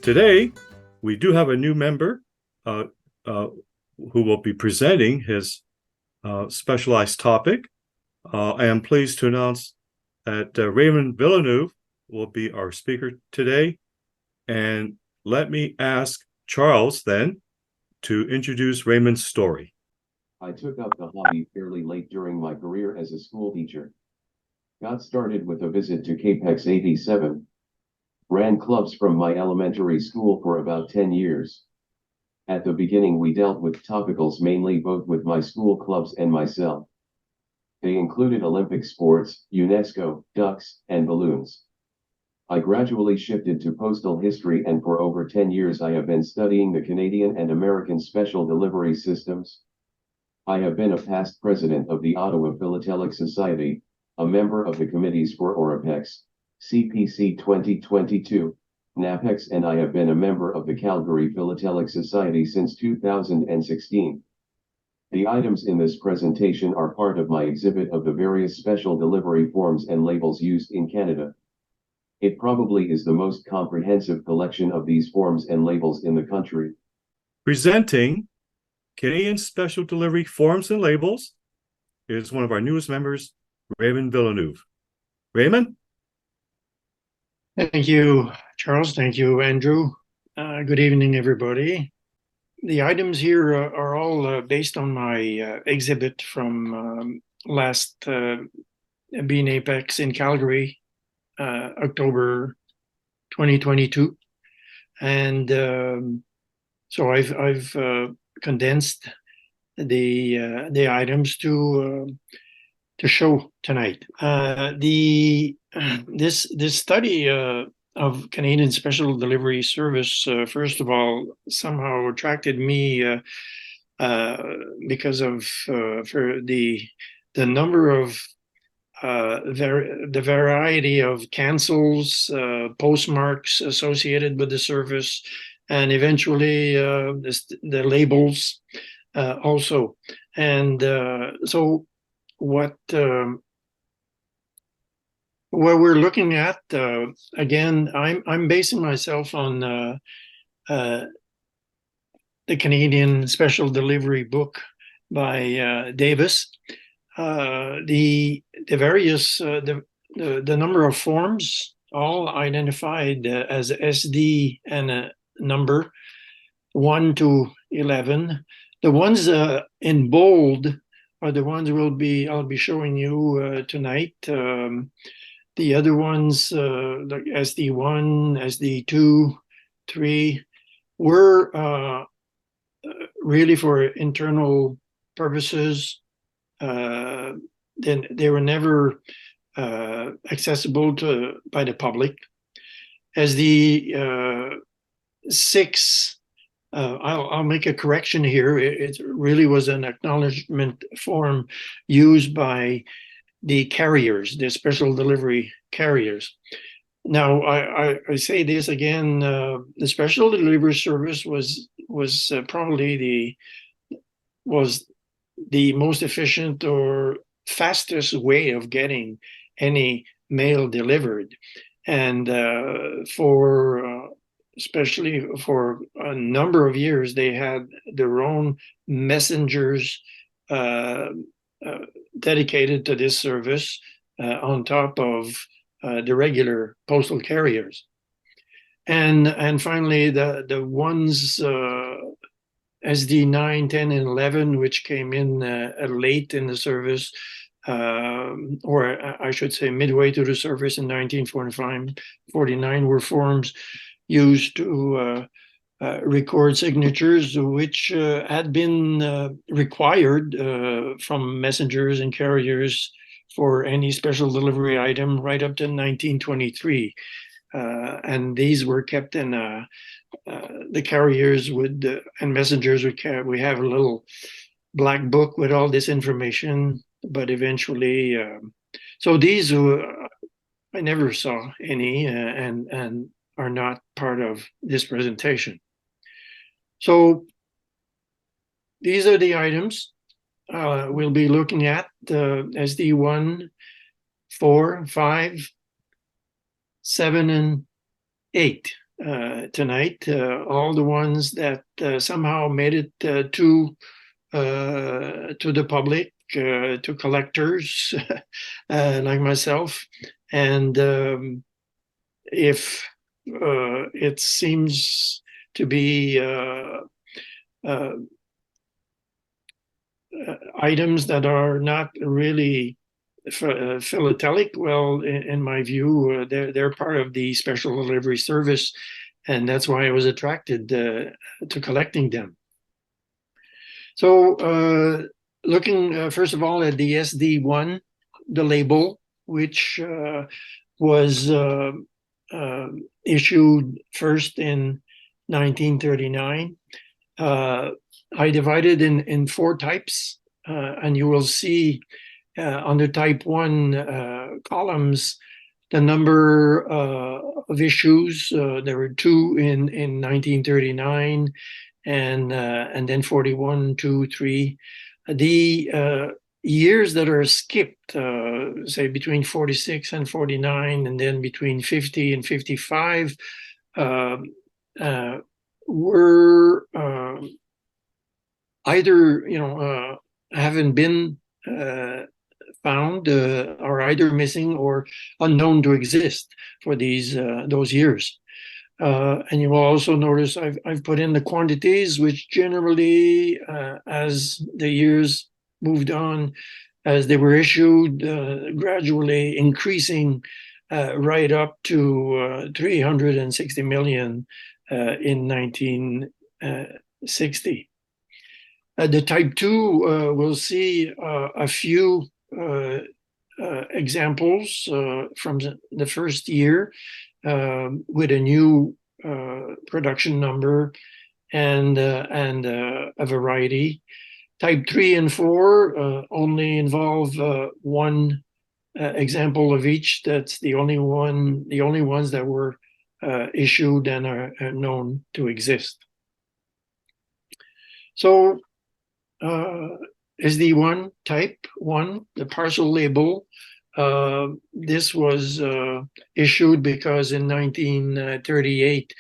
Today, we do have a new member uh, uh, who will be presenting his specialized topic. I am pleased to announce that Raymond Villeneuve will be our speaker today. And let me ask Charles then to introduce Raymond's story. I took up the hobby fairly late during my career as a school teacher. Got started with a visit to Capex 87. Ran clubs from my elementary school for about 10 years. At the beginning we dealt with topicals mainly both with my school clubs and myself. They included Olympic sports, UNESCO, ducks, and balloons. I gradually shifted to postal history, and for over 10 years I have been studying the Canadian and American special delivery systems. I have been a past president of the Ottawa Philatelic Society, a member of the committees for ORAPEX, CPC 2022, NAPEX, and I have been a member of the Calgary Philatelic Society since 2016. The items in this presentation are part of my exhibit of the various special delivery forms and labels used in Canada. It probably is the most comprehensive collection of these forms and labels in the country. Presenting Canadian Special Delivery Forms and Labels is one of our newest members, Raymond Villeneuve. Raymond? Thank you, Charles. Thank you, Andrew. Good evening, everybody. The items here are all based on my exhibit from last Bean Apex in Calgary, October 2022. And so I've condensed the items to show tonight. This study of Canadian Special Delivery Service, first of all, somehow attracted me because of for the number of the variety of cancels, postmarks associated with the service, and eventually the labels also. And so what we're looking at, again, I'm basing myself on the Canadian Special Delivery book by Davis. The various the number of forms, all identified as SD and a number 1 to 11. The ones in bold are the ones I'll be showing you tonight. The other ones, like SD1, SD2, 3, were really for internal purposes. Then they were never accessible by the public. As the 6, I'll make a correction here. It really was an acknowledgement form used by the carriers, the special delivery carriers. Now, I say this again: the special delivery service was probably the most efficient or fastest way of getting any mail delivered, and especially for a number of years, they had their own messengers dedicated to this service on top of the regular postal carriers. And finally, the ones SD 9, 10, and 11, which came in late in the service, or I should say midway through the service in 1945-49, were forms used to record signatures, which had been required from messengers and carriers for any special delivery item right up to 1923. And these were kept in the carriers and messengers would we have a little black book with all this information, but eventually, so these I never saw any and are not part of this presentation. So these are the items we'll be looking at: SD1, 4, 5, 7, and 8. tonight, all the ones that somehow made it to the public, to collectors like myself. And if it seems to be items that are not really philatelic, well, in my view, they're part of the special delivery service, and that's why I was attracted to collecting them. So, looking first of all at the SD1, the label, which was issued first in 1939. I divided in four types, and you will see under type 1 columns the number of issues. There were 2 in 1939, and then 41, 2, 3. The years that are skipped, say between 46 and 49, and then between 50 and 55, were either haven't been found, are either missing or unknown to exist for those years. And you will also notice I've put in the quantities, which generally, as the years moved on, as they were issued, gradually increasing right up to 360 million in 1960. The type 2 will see a few examples from the first year with a new production number and a variety. Type 3 and 4 only involve one example of each. That's the only ones that were issued and are known to exist. So SD1 type 1, the parcel label. This was issued because in 1938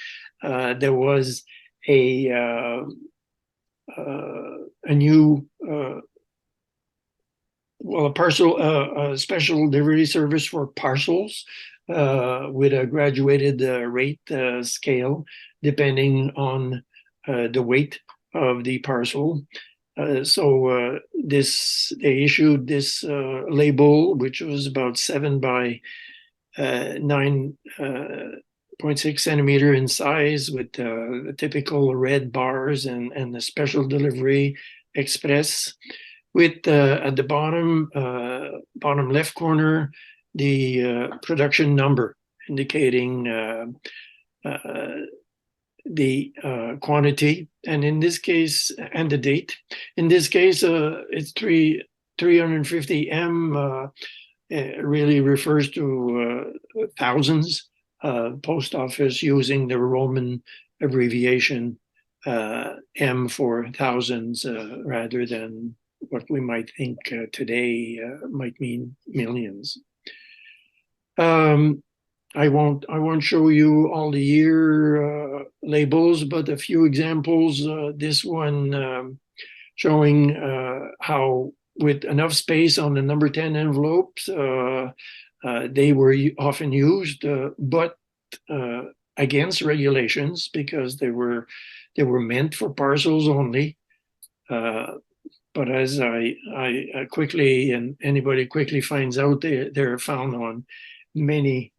there was a new a special delivery service for parcels with a graduated rate scale depending on the weight of the parcel. So they issued this label, which was about 7 by 9.6 centimeter in size, with the typical red bars and the special delivery express, with at the bottom left corner the production number indicating the quantity, and in this case, and the date. In this case, it's 350 M. It really refers to thousands. Post office using the Roman abbreviation M for thousands rather than what we might think today might mean millions. I won't show you all the year labels, but a few examples. This one showing how, with enough space on the number 10 envelopes, they were often used, but against regulations, because they were meant for parcels only. But as I quickly, and anybody quickly finds out, they're found on many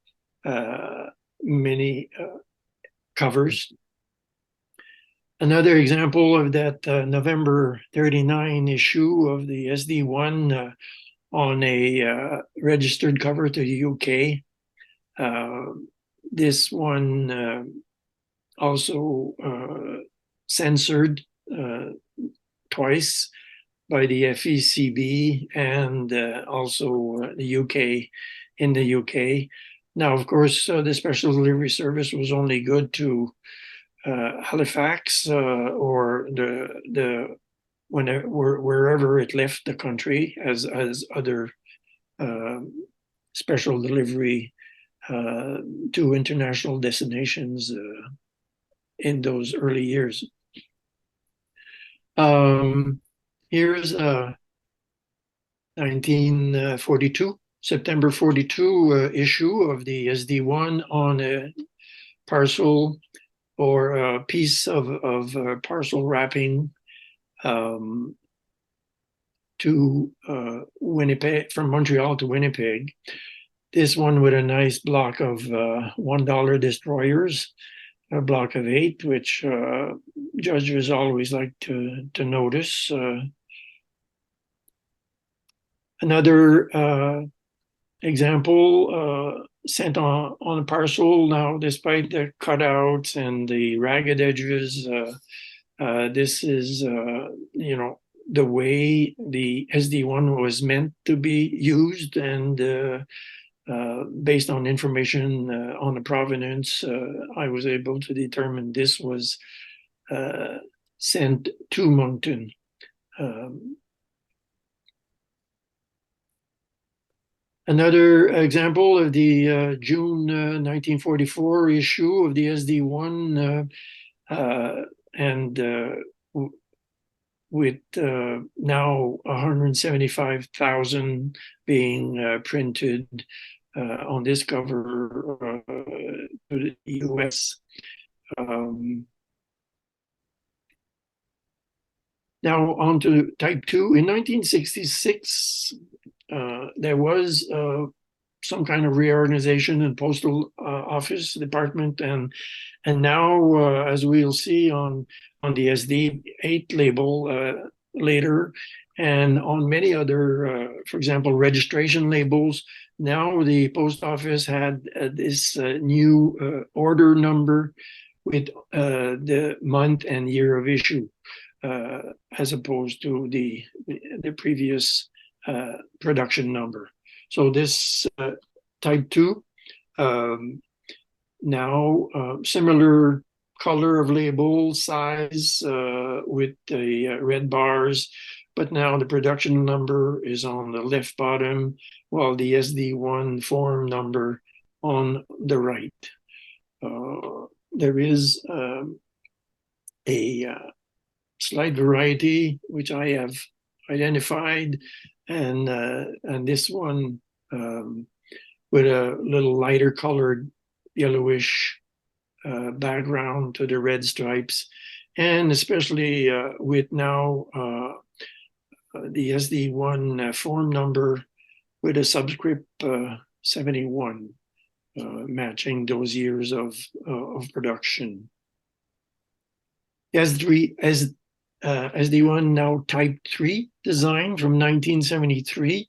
covers. Another example of that November 39 issue of the SD1 on a registered cover to the UK. This one also censored twice by the FECB and also the UK, in the UK. Now, of course, the special delivery service was only good to Halifax or wherever it left the country, as other special delivery to international destinations in those early years. Here's 1942, September 42 issue of the SD1 on a parcel or a piece of parcel wrapping to Winnipeg, from Montreal to Winnipeg. This one with a nice block of $1 destroyers, a block of 8, which judges always like to notice. Another example sent on a parcel. Now, despite the cutouts and the ragged edges, this is, the way the SD1 was meant to be used, and based on information on the provenance, I was able to determine this was sent to Moncton. Another example of the June 1944 issue of the SD1, and with now 175,000 being printed on this cover to the US. Now on to type 2. In 1966, there was some kind of reorganization in postal office department, and now, as we'll see on the SD8 label later, and on many other, for example, registration labels, now the post office had this new order number with the month and year of issue, as opposed to the previous production number. So this type 2, now similar color of label, size, with the red bars, but now the production number is on the left bottom, while the SD1 form number on the right. There is a slight variety which I have identified, and this one with a little lighter colored yellowish background to the red stripes, and especially with now the SD1 form number with a subscript 71, matching those years of production. SD1 now type 3 design from 1973,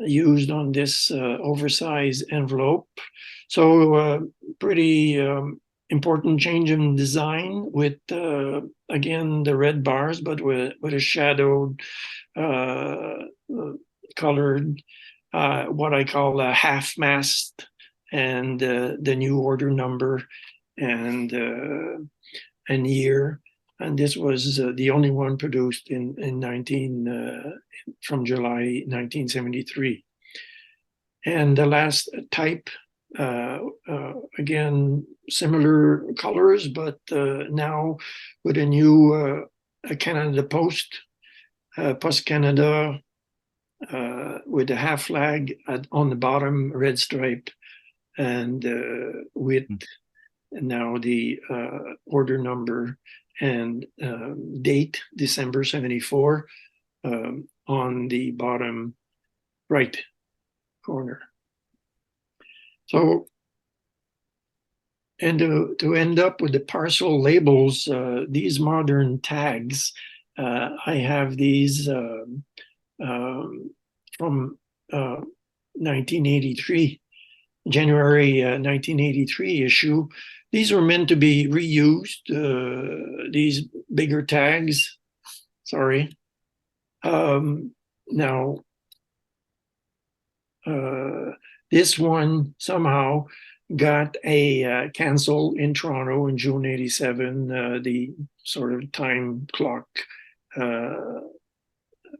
used on this oversized envelope. So pretty important change in design with, again, the red bars, but with a shadowed, colored, what I call a half mast, and the new order number and year. And this was the only one produced from July 1973. And the last type, again, similar colors, but now with a new Canada Post, Post Canada, with a half flag on the bottom, red stripe, and with now the order number and date, December 74, on the bottom right corner. So, and to end up with the parcel labels, these modern tags, I have these from 1983, January 1983 issue. These were meant to be reused, these bigger tags, sorry. Now, this one somehow got a cancel in Toronto in June 87, the sort of time clock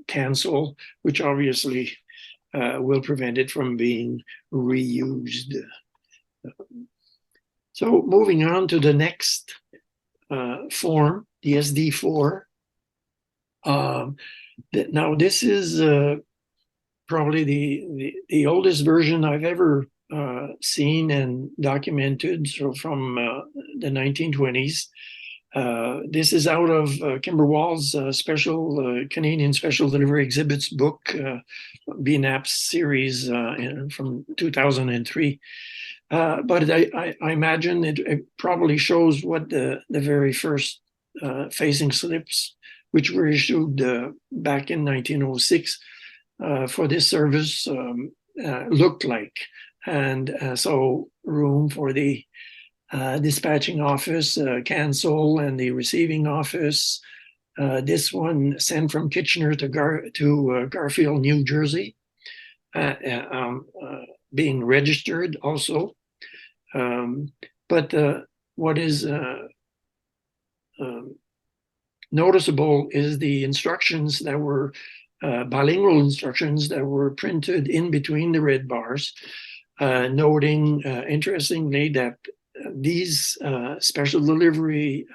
cancel, which obviously will prevent it from being reused. So moving on to the next form, the SD4. Now this is probably the oldest version I've ever seen and documented, so from the 1920s. This is out of Kimberwall's Canadian Special Delivery Exhibits book, BNAP's series from 2003. But I imagine it probably shows what the very first facing slips, which were issued back in 1906 for this service, looked like. And so room for the dispatching office, cancel, and the receiving office. This one sent from Kitchener to Garfield, New Jersey, being registered also. But what is noticeable is the instructions that were bilingual instructions that were printed in between the red bars, noting interestingly that these special delivery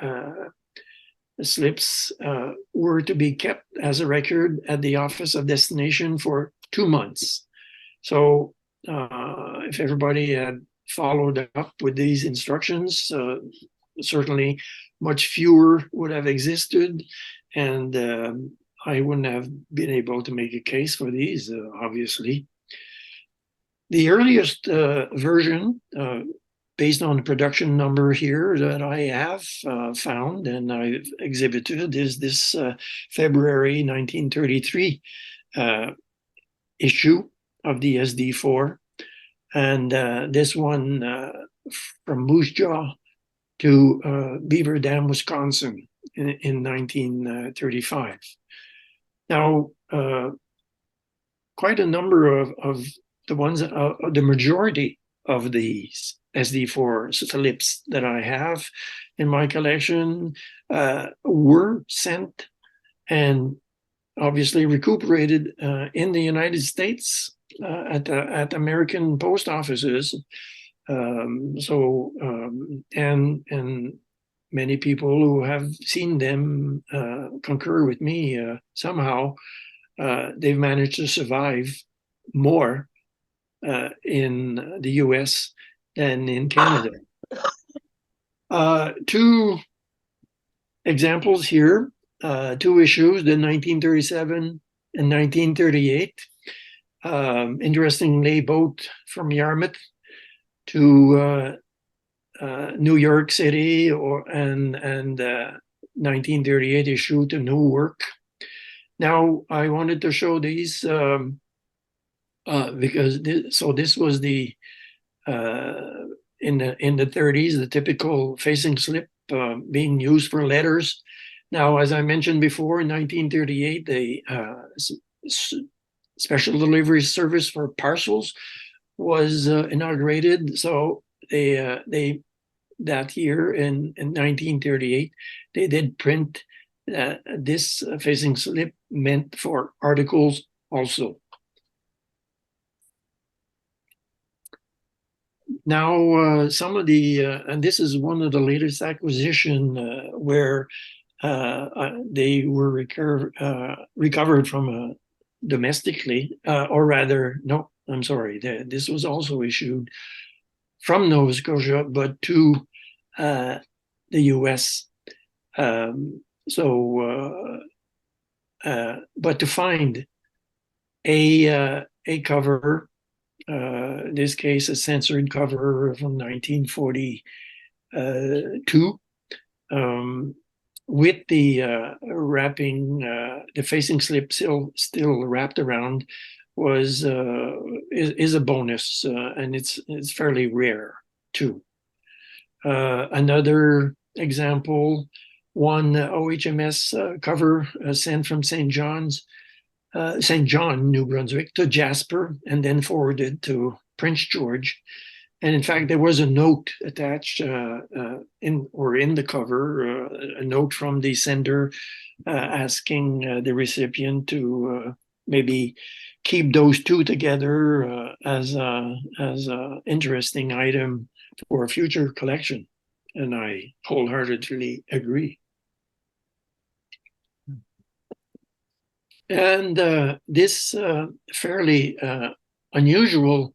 slips were to be kept as a record at the office of destination for 2 months. So if everybody had followed up with these instructions, certainly much fewer would have existed, and I wouldn't have been able to make a case for these, obviously. The earliest version, based on the production number here that I have found and I've exhibited, is this February 1933 issue of the SD4. And this one from Moose Jaw to Beaver Dam, Wisconsin in 1935. Now, quite a number of the ones, the majority of these SD4 slips that I have in my collection were sent and obviously recuperated in the United States at American post offices. And many people who have seen them concur with me somehow. They've managed to survive more in the US than in Canada. Two examples here, two issues, the 1937 and 1938. Interestingly, both from Yarmouth to New York City, and 1938 issue to Newark. Now, I wanted to show these because this was the in the 30s, the typical facing slip being used for letters. Now, as I mentioned before, in 1938, the special delivery service for parcels was inaugurated. So they that year in 1938, they did print this facing slip meant for articles also. Now, some of the, and this is one of the latest acquisition where they were recovered from domestically, or rather, no, I'm sorry, this was also issued from Nova Scotia, but to the US. But to find a cover, in this case, a censored cover from 1942, with the wrapping, the facing slip still wrapped around, is a bonus, and it's fairly rare too. Another example, one OHMS cover sent from St. John, New Brunswick, to Jasper, and then forwarded to Prince George. And in fact, there was a note attached in the cover, a note from the sender asking the recipient to maybe keep those two together as a interesting item for a future collection, and I wholeheartedly agree. And this fairly unusual,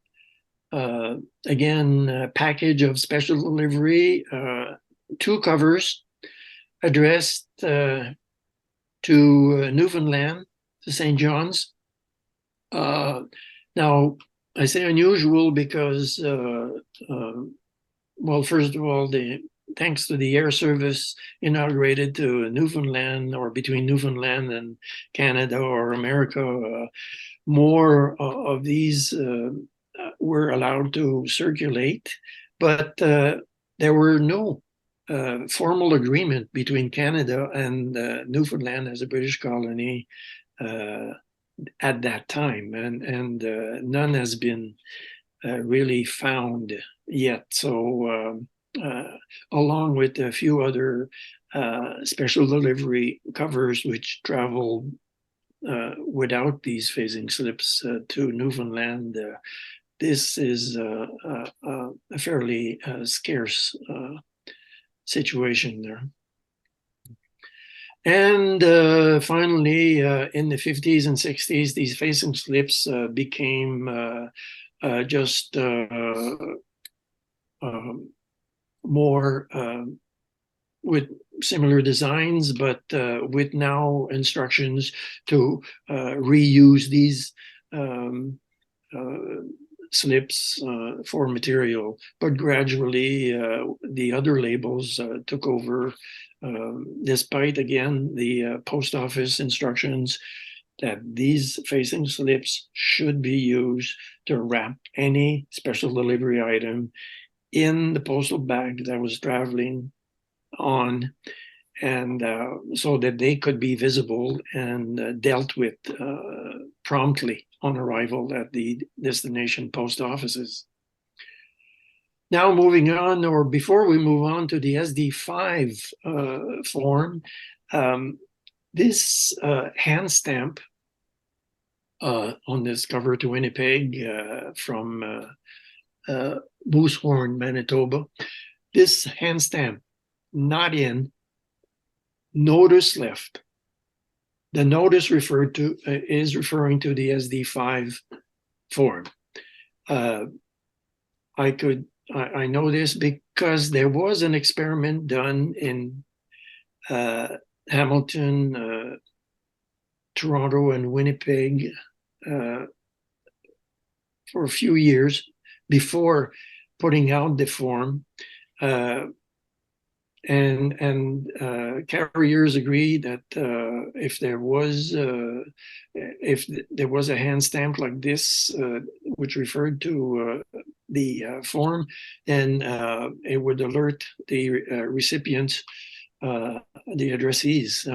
package of special delivery, two covers addressed to Newfoundland, to St. John's. Now, I say unusual because, well, first of all, thanks to the air service inaugurated to Newfoundland, or between Newfoundland and Canada or America, more of these were allowed to circulate, but there were no formal agreement between Canada and Newfoundland as a British colony at that time, and none has been really found yet. So along with a few other special delivery covers which traveled without these phasing slips to Newfoundland, this is a fairly scarce situation there. And finally, in the 50s and 60s, these phasing slips became just more with similar designs, but with now instructions to reuse these slips for material. But gradually, the other labels took over, despite, again, the post office instructions that these phasing slips should be used to wrap any special delivery item in the postal bag that was traveling on, and so that they could be visible and dealt with promptly on arrival at the destination post offices. Now moving on, or before we move on to the SD5 form, this hand stamp on this cover to Winnipeg from Moosehorn, Manitoba, this hand stamp, not in, notice left. The notice referred to is referring to the SD5 form. I know this because there was an experiment done in Hamilton, Toronto, and Winnipeg for a few years before putting out the form. And carriers agreed that if there was a hand stamp like this, which referred to the form, then it would alert the recipients, the addressees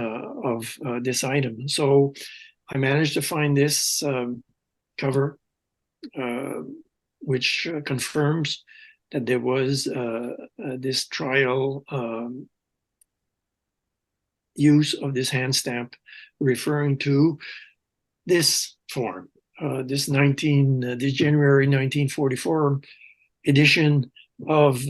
of this item. So I managed to find this cover, which confirms that there was this trial use of this hand stamp referring to this form. This January 1944 edition of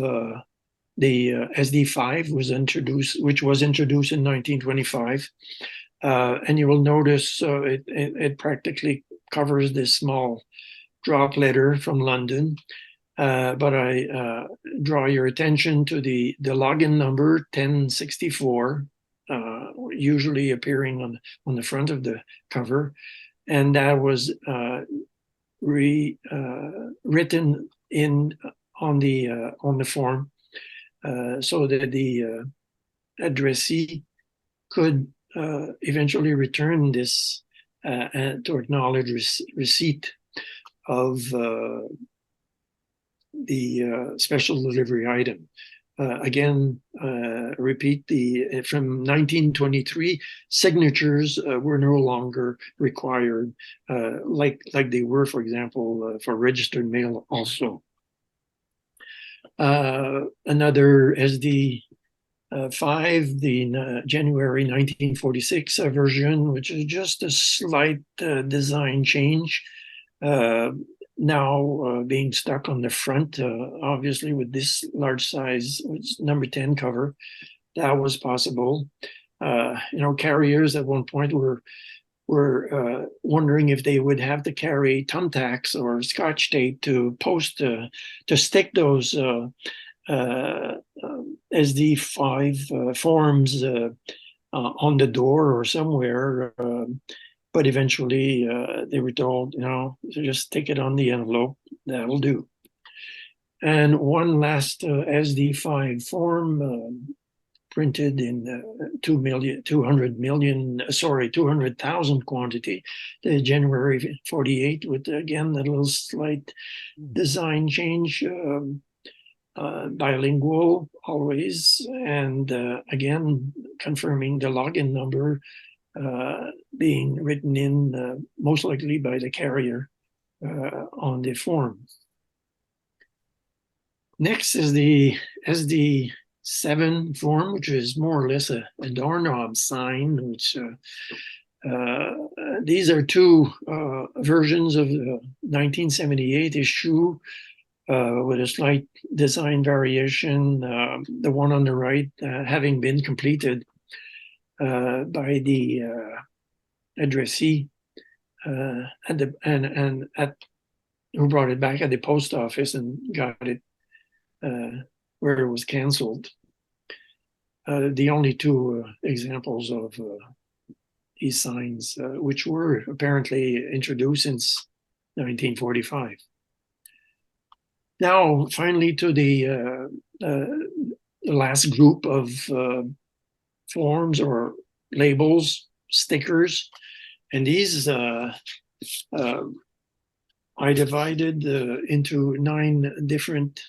the SD5 was introduced, which was introduced in 1925. And you will notice it practically covers this small drop letter from London. But I draw your attention to the login number 1064, usually appearing on the front of the cover, and that was written in on the form, so that the addressee could eventually return this to acknowledge receipt of the special delivery item. Again, repeat, from 1923, signatures were no longer required, like they were, for example, for registered mail also. Another SD 5, the January 1946 version, which is just a slight design change. Now being stuck on the front, obviously with this large size number 10 cover, that was possible. Carriers at one point were wondering if they would have to carry thumbtacks or Scotch tape to post to stick those SD5 forms on the door or somewhere. But eventually they were told, just stick it on the envelope, that'll do. And one last SD5 form printed in 200,000 quantity, the January 48, with again a little slight design change, bilingual always, and again confirming the login number being written in most likely by the carrier on the form. Next is the SD7 form, which is more or less a doorknob sign, which these are two versions of the 1978 issue with a slight design variation. The one on the right having been completed by the addressee who brought it back at the post office and got it where it was canceled. The only two examples of these signs, which were apparently introduced since 1945. Now, finally, to the last group of forms or labels, stickers, and these I divided into 9 different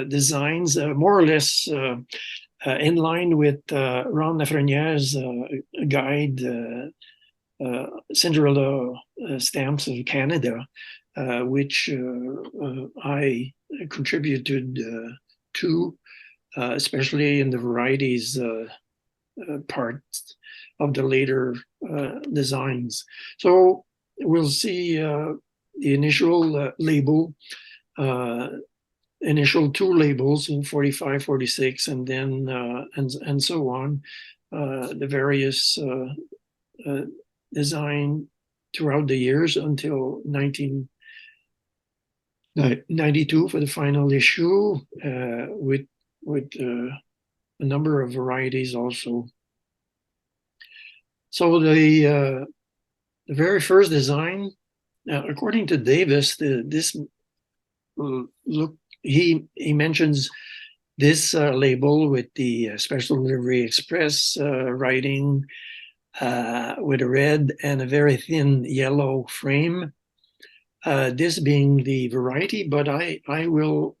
designs, more or less in line with Ron Lafreniere's guide, Cinderella Stamps of Canada, which I contributed to, especially in the varieties parts of the later designs. So we'll see the initial label, initial 2 labels in 45, 46, and then and so on. The various design throughout the years until 1992 for the final issue, with a number of varieties also. So the very first design, according to Davis, this look, he mentions this label with the Special Delivery Express writing with a red and a very thin yellow frame. This being the variety, but I will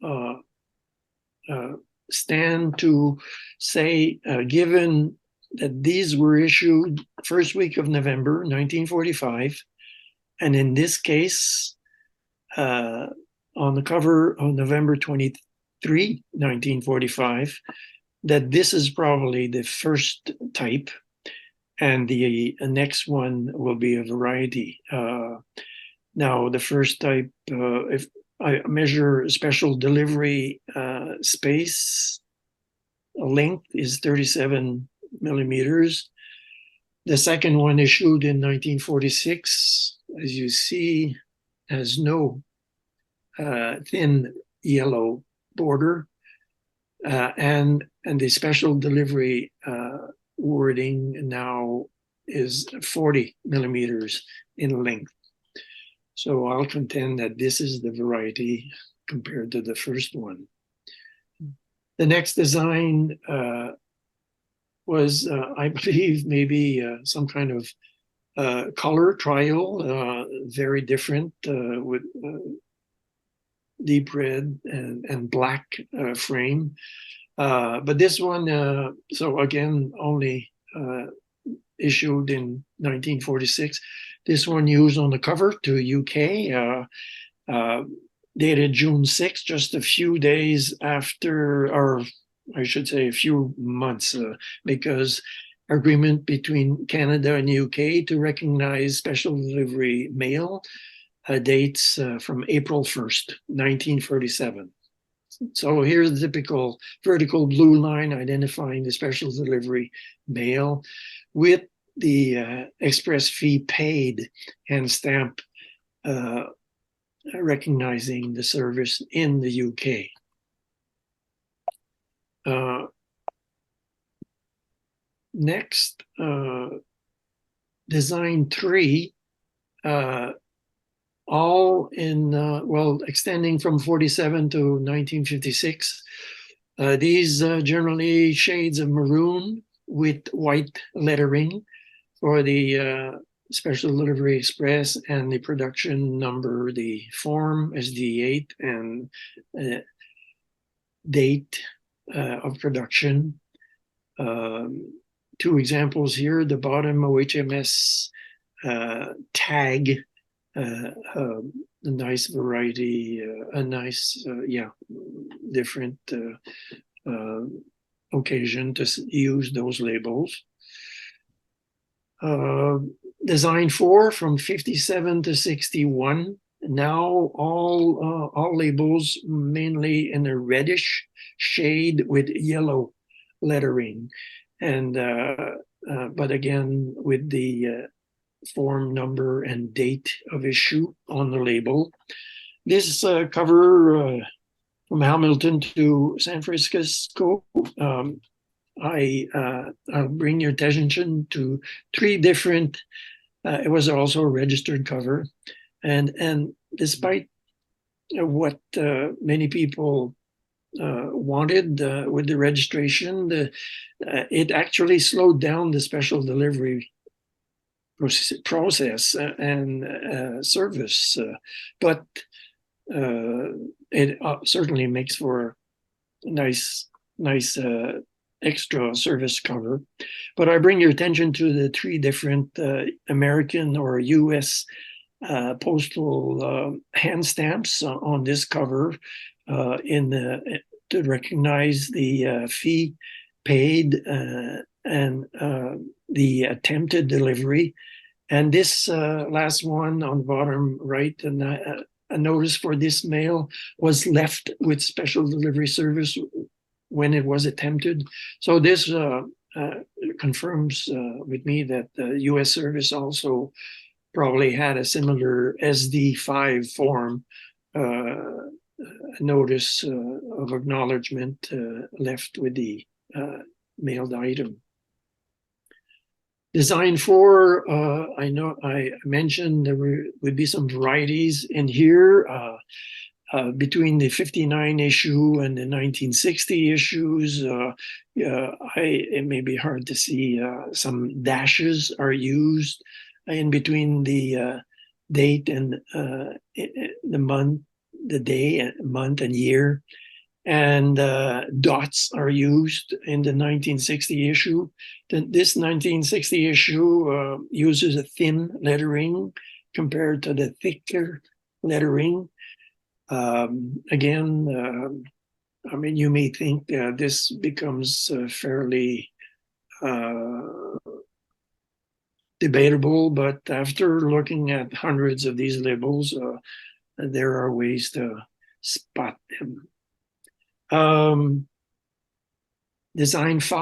stand to say, given that these were issued first week of November 1945, and in this case, on the cover on November 23, 1945, that this is probably the first type, and the next one will be a variety. Now, the first type, if I measure special delivery space, length is 37 millimeters. The second one issued in 1946, as you see, has no thin yellow border, and the special delivery wording now is 40 millimeters in length. So I'll contend that this is the variety compared to the first one. The next design was, I believe, maybe some kind of color trial, very different, with deep red and black frame. But this one, so again, only issued in 1946. This one used on the cover to UK, dated June 6, just a few days after, or I should say, a few months, because agreement between Canada and UK to recognize special delivery mail dates from April 1st, 1947. So here's the typical vertical blue line identifying the special delivery mail with the express fee paid and stamp recognizing the service in the UK. Next, design 3, all in, well, extending from 47 to 1956. These generally shades of maroon with white lettering for the Special Delivery Express, and the production number, the form SD8, and date of production. Two examples here, the bottom OHMS tag, a nice variety, a nice, different occasion to use those labels. Design 4 from 57 to 61. Now all labels mainly in a reddish shade with yellow lettering, and but again with the form number and date of issue on the label. This cover from Hamilton to San Francisco, I'll bring your attention to 3 different, it was also a registered cover, and despite what many people wanted with the registration, it actually slowed down the special delivery process and service, but it certainly makes for a nice extra service cover. But I bring your attention to the 3 different American or US postal hand stamps on this cover to recognize the fee paid and the attempted delivery. And this last one on the bottom right, and a notice for this mail was left with special delivery service when it was attempted. So this confirms with me that the US service also probably had a similar SD5 form notice of acknowledgement left with the mailed item. Design 4, I know I mentioned there would be some varieties in here between the 59 issue and the 1960 issues. It may be hard to see some dashes are used in between the date and the month, the day, month, and year. And dots are used in the 1960 issue. This 1960 issue uses a thin lettering compared to the thicker lettering. Again, I mean, you may think this becomes fairly debatable, but after looking at hundreds of these labels, there are ways to spot them. Design 5,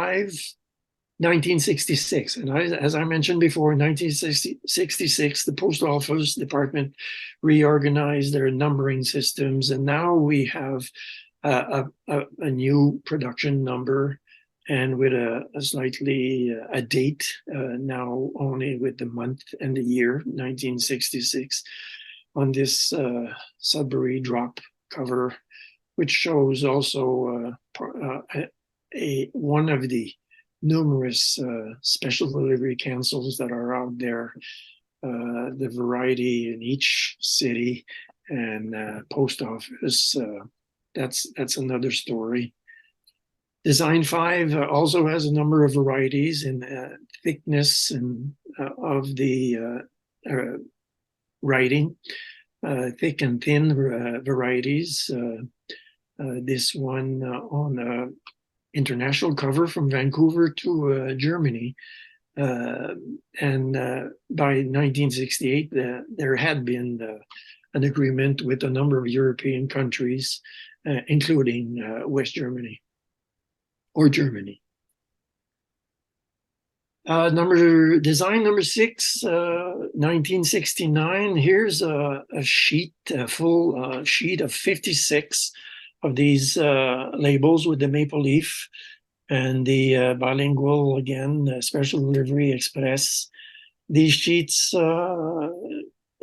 1966. And as I mentioned before, in 1966, the Post Office Department reorganized their numbering systems, and now we have a new production number, and with a slightly a date now only with the month and the year, 1966, on this Sudbury drop cover, which shows also one of the numerous special delivery cancels that are out there, the variety in each city and post office. That's another story. Design 5 also has a number of varieties in thickness and of the writing, thick and thin varieties. This one on international cover from Vancouver to Germany. And by 1968, there had been an agreement with a number of European countries, including West Germany or Germany. Design number 6, 1969. Here's a sheet, a full sheet of 56 of these labels with the maple leaf and the bilingual, again, special delivery express. These sheets were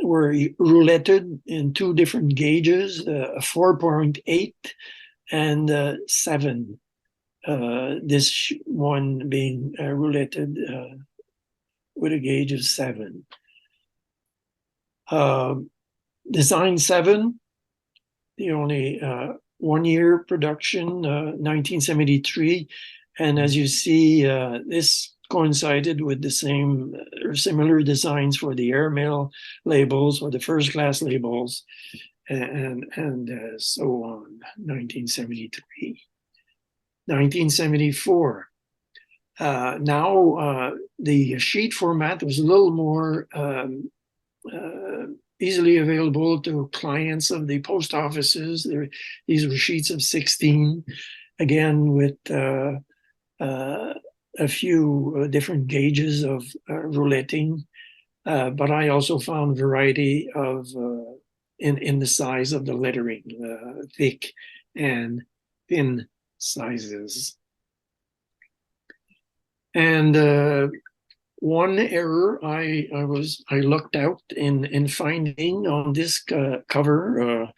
rouletted in 2 different gauges, 4.8 and 7. This one being rouletted with a gauge of 7. Design 7, the only 1-year production, 1973. And as you see, this coincided with the same or similar designs for the airmail labels or the first class labels and so on, 1973. 1974. Now the sheet format was a little more easily available to clients of the post offices. These were sheets of 16, again with a few different gauges of rouletting, but I also found variety of in the size of the lettering, thick and thin sizes. And one error I looked out in finding on this cover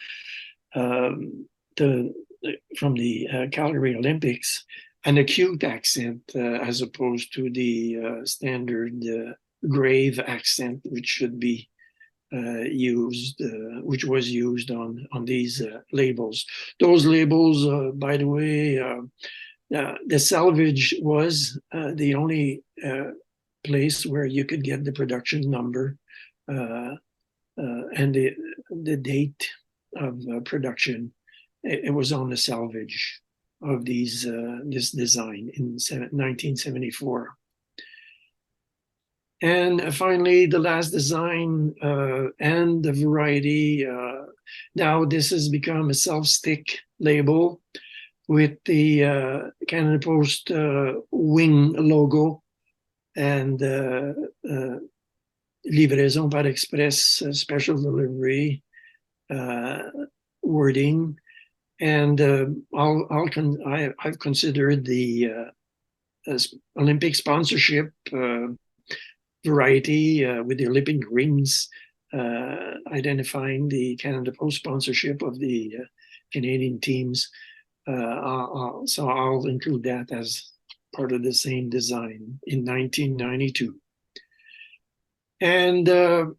from the Calgary Olympics, an acute accent as opposed to the standard grave accent, which should be used, which was used on these labels. Those labels, by the way, the salvage was the only place where you could get the production number and the date of production. It was on the salvage of these this design in 1974. And finally, the last design and the variety. Now this has become a self-stick label with the Canada Post wing logo and livraison par express special delivery wording. And I've considered the Olympic sponsorship variety with the Olympic rings, identifying the Canada Post sponsorship of the Canadian teams. So I'll include that as part of the same design in 1992. And of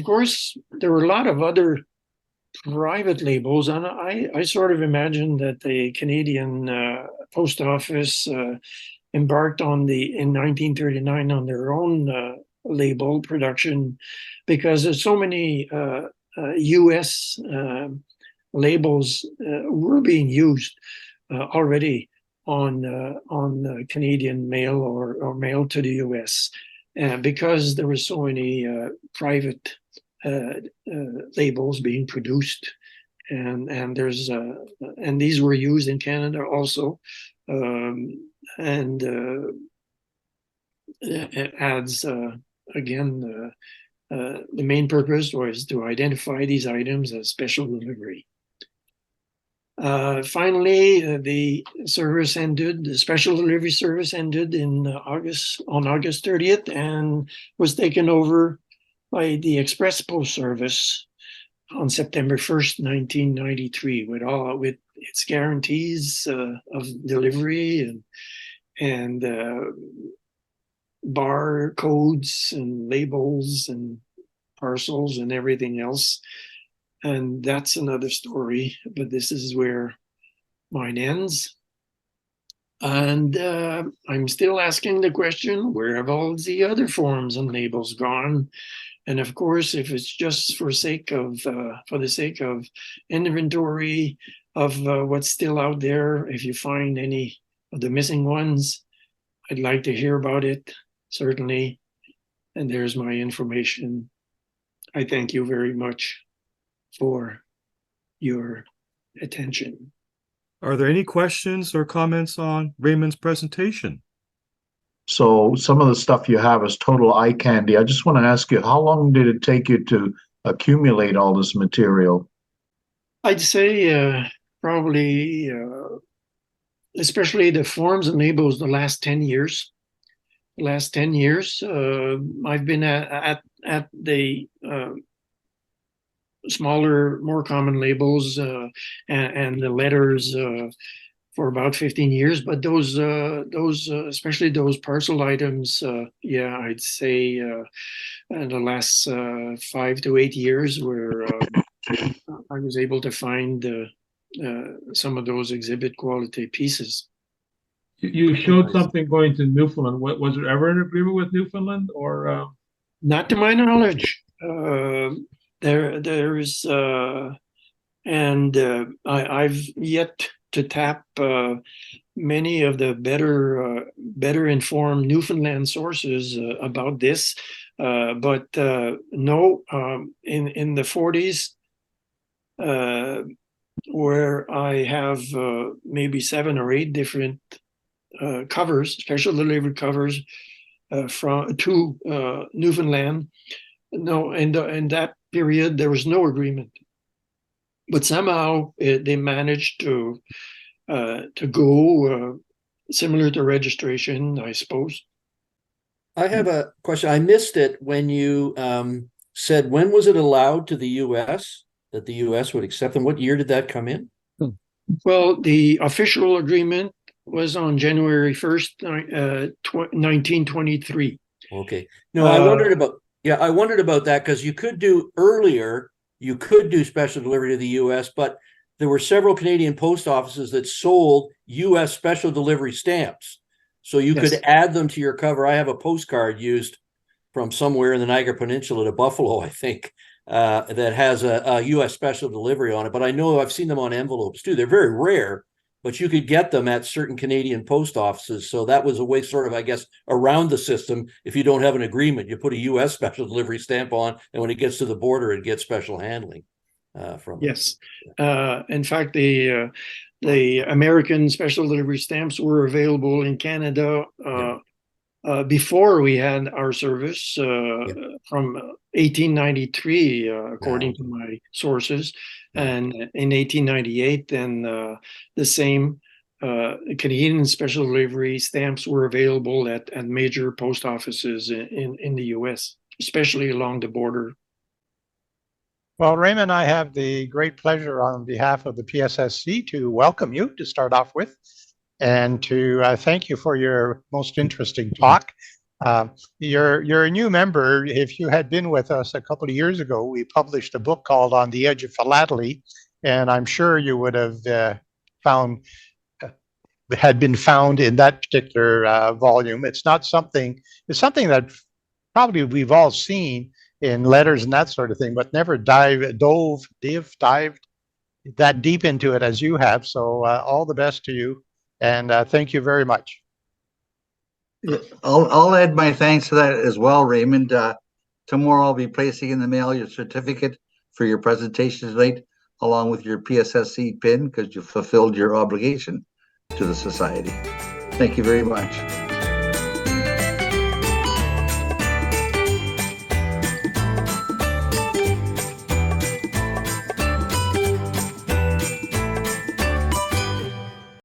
course, there were a lot of other private labels, and I sort of imagined that the Canadian Post Office embarked on in 1939 on their own label production, because there's so many U.S. labels were being used already on Canadian mail or mail to the U.S. Because there were so many private labels being produced, and there's and these were used in Canada also, and it adds again the main purpose was to identify these items as special delivery. Finally, the service ended. The special delivery service ended on August 30th, and was taken over by the Express Post Service on September 1st, 1993, with its guarantees of delivery and bar codes and labels and parcels and everything else. And that's another story, but this is where mine ends. And I'm still asking the question, where have all the other forms and labels gone? And of course, if it's just for the sake of inventory of what's still out there, if you find any of the missing ones, I'd like to hear about it, certainly. And there's my information. I thank you very much for your attention. Are there any questions or comments on Raymond's presentation? So some of the stuff you have is total eye candy. I just want to ask you, how long did it take you to accumulate all this material? I'd say probably, especially the forms and labels, the last 10 years. The last 10 years, I've been at the smaller, more common labels and the letters for about 15 years. But those especially those parcel items, yeah, I'd say in the last 5 to 8 years, where I was able to find some of those exhibit quality pieces. You showed something going to Newfoundland. What, was there ever an agreement with Newfoundland, or? Not to my knowledge. There's and I've yet to tap many of the better informed Newfoundland sources about this. But no, in the 40s, where I have maybe 7 or 8 different covers, special delivery covers to Newfoundland. No, in that period there was no agreement, but somehow they managed to go similar to registration, I suppose. I have a question. I missed it when you said, when was it allowed to the U.S. that the U.S. would accept them? What year did that come in? Well, the official agreement was on January 1st, 1923. Okay. No, I wondered about that, because you could do earlier, you could do special delivery to the U.S., but there were several Canadian post offices that sold U.S. special delivery stamps. So you could add them to your cover. I have a postcard used from somewhere in the Niagara Peninsula to Buffalo, I think, that has a U.S. special delivery on it. But I know I've seen them on envelopes too. They're very rare, but you could get them at certain Canadian post offices. So that was a way, sort of, I guess, around the system. If you don't have an agreement, you put a U.S. special delivery stamp on, and when it gets to the border, it gets special handling from Yes. In fact, the American special delivery stamps were available in Canada before we had our service from 1893, according to my sources. And in 1898, then the same Canadian special delivery stamps were available at major post offices in the U.S., especially along the border. Well, Raymond, I have the great pleasure on behalf of the PSSC to welcome you to start off with, and to thank you for your most interesting talk. You're a new member. If you had been with us a couple of years ago, we published a book called On the Edge of Philately, and I'm sure you would have had been found in that particular volume. It's something that probably we've all seen in letters and that sort of thing, but never dived that deep into it as you have. So all the best to you, and thank you very much. I'll add my thanks to that as well, Raymond. Tomorrow I'll be placing in the mail your certificate for your presentation tonight, along with your PSSC pin, because you fulfilled your obligation to the society. Thank you very much.